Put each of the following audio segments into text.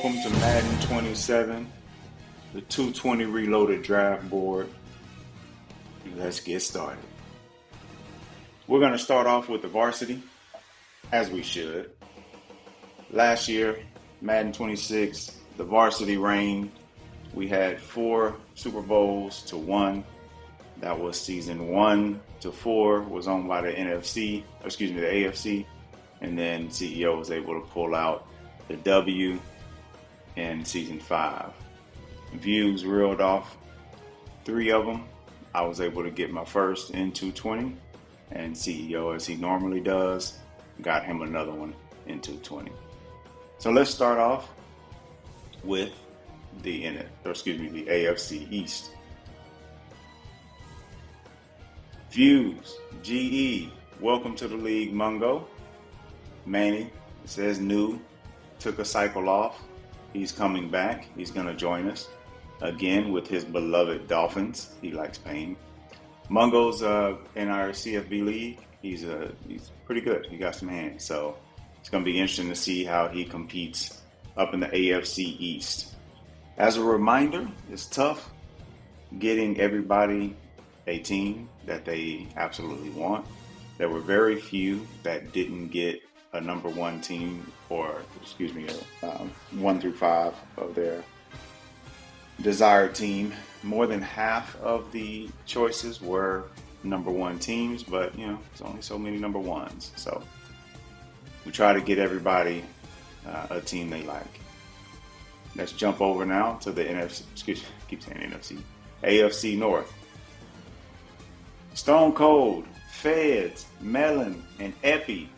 Welcome to Madden 27, the 220 Reloaded Draft Board. Let's get started. We're going to start off with the varsity, as we should. Last year, Madden 26, the varsity reigned. We had 4 Super Bowls to 1. That was season 1 to 4 was owned by the AFC. And then CEO was able to pull out the W in season 5. Views reeled off 3 of them. I was able to get my first in 220, and CEO, as he normally does, got him another one in 220. So let's start off with the AFC East. Views, GE, welcome to the league, Mungo. Manny, it says new, took a cycle off. He's coming back. He's going to join us again with his beloved Dolphins. He likes pain. Mungo's in our CFB league. He's pretty good. He got some hands. So it's going to be interesting to see how he competes up in the AFC East. As a reminder, it's tough getting everybody a team that they absolutely want. There were very few that didn't get a number 1 team, or 1 through 5 of their desired team. More than half of the choices were number 1 teams, but it's only so many number 1s. So we try to get everybody a team they like. Let's jump over now to the AFC North. Stone Cold, Feds, Melon, and Epi.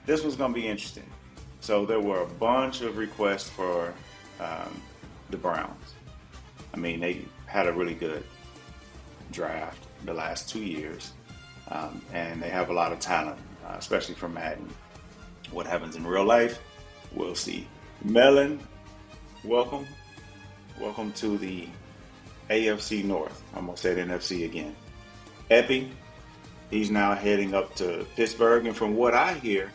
This was going to be interesting. So there were a bunch of requests for the Browns. I mean, they had a really good draft the last 2 years, and they have a lot of talent, especially for Madden. What happens in real life, we'll see. Melon, welcome to the AFC North. I almost said NFC again. Epi, he's now heading up to Pittsburgh, and from what I hear,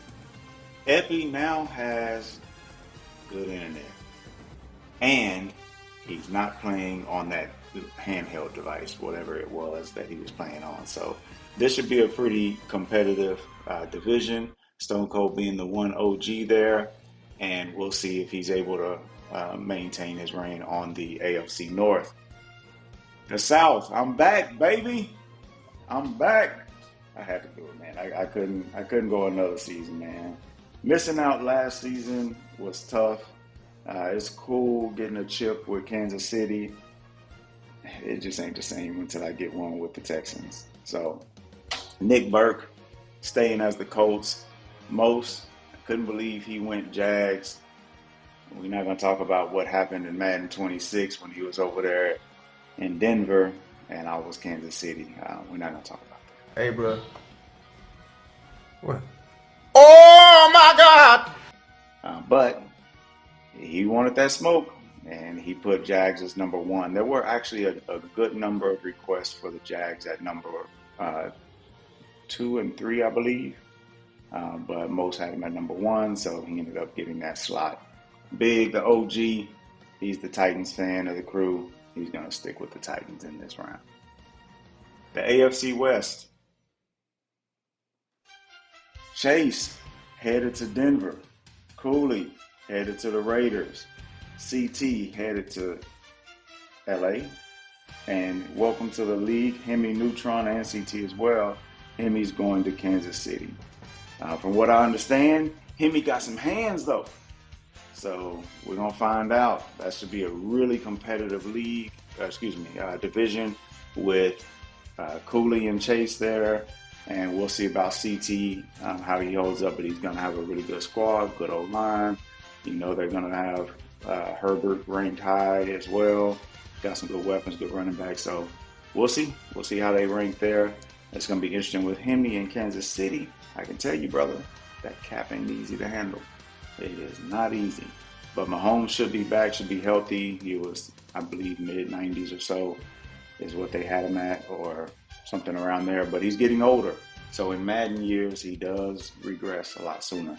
Epi now has good internet, and he's not playing on that handheld device, whatever it was that he was playing on. So this should be a pretty competitive division. Stone Cold being the one OG there, and we'll see if he's able to maintain his reign on the AFC North. The South, I'm back, baby. I'm back. I had to do it, man. I couldn't go another season, man. Missing out last season was tough. It's cool getting a chip with Kansas City. It just ain't the same until I get one with the Texans. So Nick Burke staying as the Colts. I couldn't believe he went Jags. We're not going to talk about what happened in Madden 26 when he was over there in Denver and I was Kansas City. We're not going to talk about that. Hey, bro. What? Oh, my God! But he wanted that smoke, and he put Jags as number 1. There were actually a good number of requests for the Jags at number 2 and 3, I believe. But most had him at number 1, so he ended up getting that slot. Big, the OG, he's the Titans fan of the crew. He's going to stick with the Titans in this round. The AFC West. Chase headed to Denver. Cooley headed to the Raiders. CT headed to LA. And welcome to the league, Hemi Neutron and CT as well. Hemi's going to Kansas City. From what I understand, Hemi got some hands though. So we're going to find out. That should be a really competitive division with Cooley and Chase there. And we'll see about CT, how he holds up. But he's going to have a really good squad, good old line. They're going to have Herbert ranked high as well. Got some good weapons, good running back. So we'll see. We'll see how they rank there. It's going to be interesting with Hemi in Kansas City. I can tell you, brother, that cap ain't easy to handle. It is not easy. But Mahomes should be back, should be healthy. He was, I believe, mid-90s or so is what they had him at, or something around there. But he's getting older. So in Madden years, he does regress a lot sooner.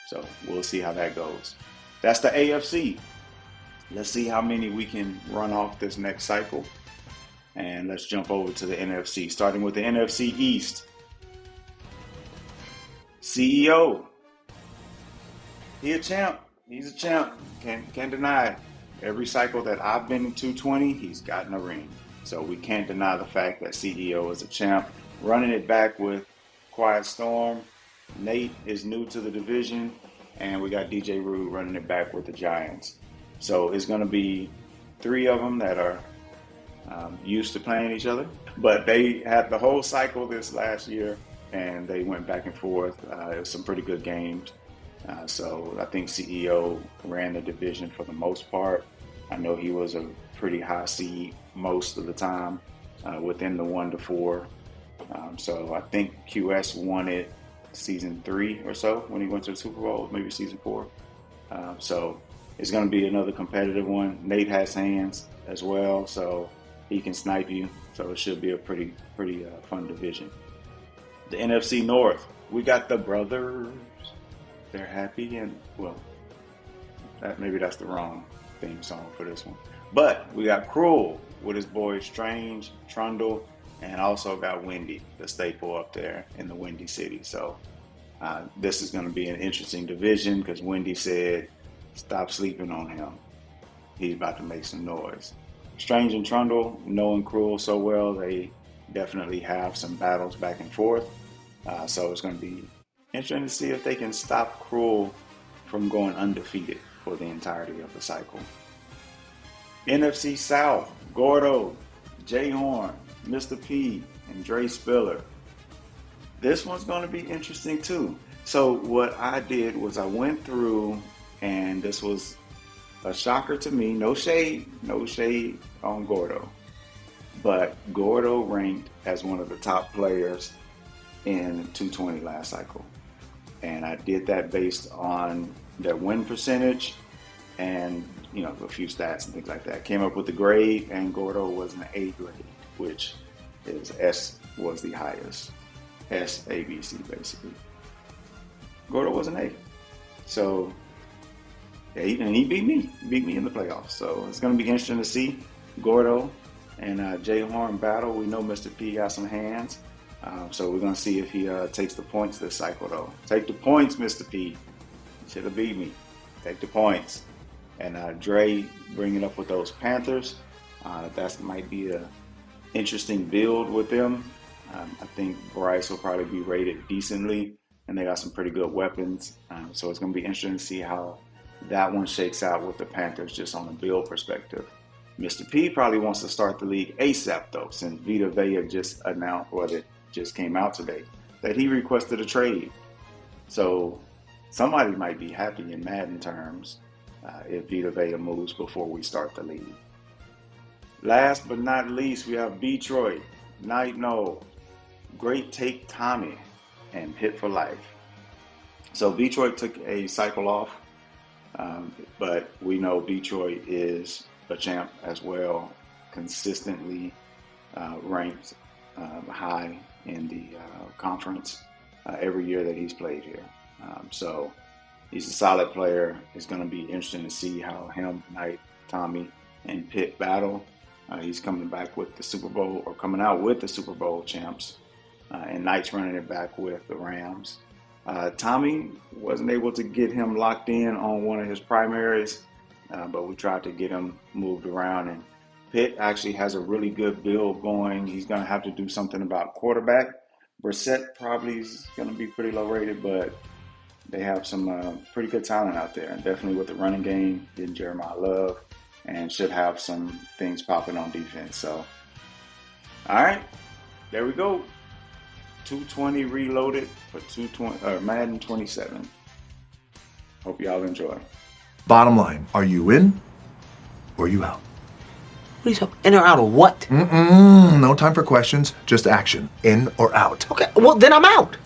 So we'll see how that goes. That's the AFC. Let's see how many we can run off this next cycle. And let's jump over to the NFC, starting with the NFC East. CEO. He a champ. He's a champ. Can't deny it. Every cycle that I've been in 220, he's gotten a ring. So we can't deny the fact that CEO is a champ. Running it back with Quiet Storm. Nate is new to the division. And we got DJ Rude running it back with the Giants. So it's going to be 3 of them that are used to playing each other. But they had the whole cycle this last year, and they went back and forth. It was some pretty good games. So I think CEO ran the division for the most part. I know he was a pretty high seed most of the time, within the 1 to 4. So I think QS won it season 3 or so when he went to the Super Bowl, maybe season 4. So it's going to be another competitive one. Nate has hands as well, so he can snipe you. So it should be a pretty fun division. The NFC North, we got the brothers. They're happy, and well, maybe that's the wrong theme song for this one. But we got Cruel with his boys Strange, Trundle, and also got Windy, the staple up there in the Windy City. So this is going to be an interesting division because Windy said, stop sleeping on him. He's about to make some noise. Strange and Trundle, knowing Cruel so well, they definitely have some battles back and forth. So it's going to be interesting to see if they can stop Cruel from going undefeated for the entirety of the cycle. NFC South, Gordo, Jay Horn, Mr. P, and Dre Spiller. This one's going to be interesting too. So what I did was I went through, and this was a shocker to me. No shade on Gordo. But Gordo ranked as one of the top players in 220 last cycle. And I did that based on their win percentage and, a few stats and things like that. Came up with the grade, and Gordo was an A grade, which is S was the highest. S, A, B, C, basically. Gordo was an A. So, yeah, he beat me. He beat me in the playoffs. So it's going to be interesting to see Gordo and Jay Horn battle. We know Mr. P got some hands. So we're going to see if he takes the points this cycle, though. Take the points, Mr. P. Should have beat me. Take the points. And Dre bringing up with those Panthers. That might be an interesting build with them. I think Bryce will probably be rated decently, and they got some pretty good weapons. So it's going to be interesting to see how that one shakes out with the Panthers just on a build perspective. Mr. P probably wants to start the league ASAP, though, since Vita Vea just announced, it just came out today, that he requested a trade. So somebody might be happy in Madden terms if Vita Vea moves before we start the league. Last but not least, we have Detroit, Night No, Great Take Tommy, and Hit for Life. So Detroit took a cycle off, but we know Detroit is a champ as well, consistently ranked high in the conference every year that he's played here. So he's a solid player. It's going to be interesting to see how him, Knight, Tommy, and Pitt battle. He's coming back with the Super Bowl, or coming out with the Super Bowl champs, and Knight's running it back with the Rams. Tommy wasn't able to get him locked in on one of his primaries, but we tried to get him moved around, and Pitt actually has a really good build going. He's going to have to do something about quarterback. Brissett probably is going to be pretty low rated, but they have some pretty good talent out there, and definitely with the running game, getting Jeremiah Love, and should have some things popping on defense. So, all right, there we go. 220 reloaded for Madden 27. Hope y'all enjoy. Bottom line, are you in or are you out? What are you talking? In or out of what? No time for questions, just action. In or out. Okay, well then I'm out.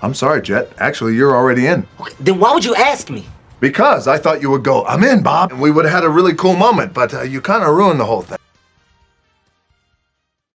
I'm sorry, Jet. Actually, you're already in. Okay, then why would you ask me? Because I thought you would go, I'm in, Bob, and we would have had a really cool moment, but you kind of ruined the whole thing.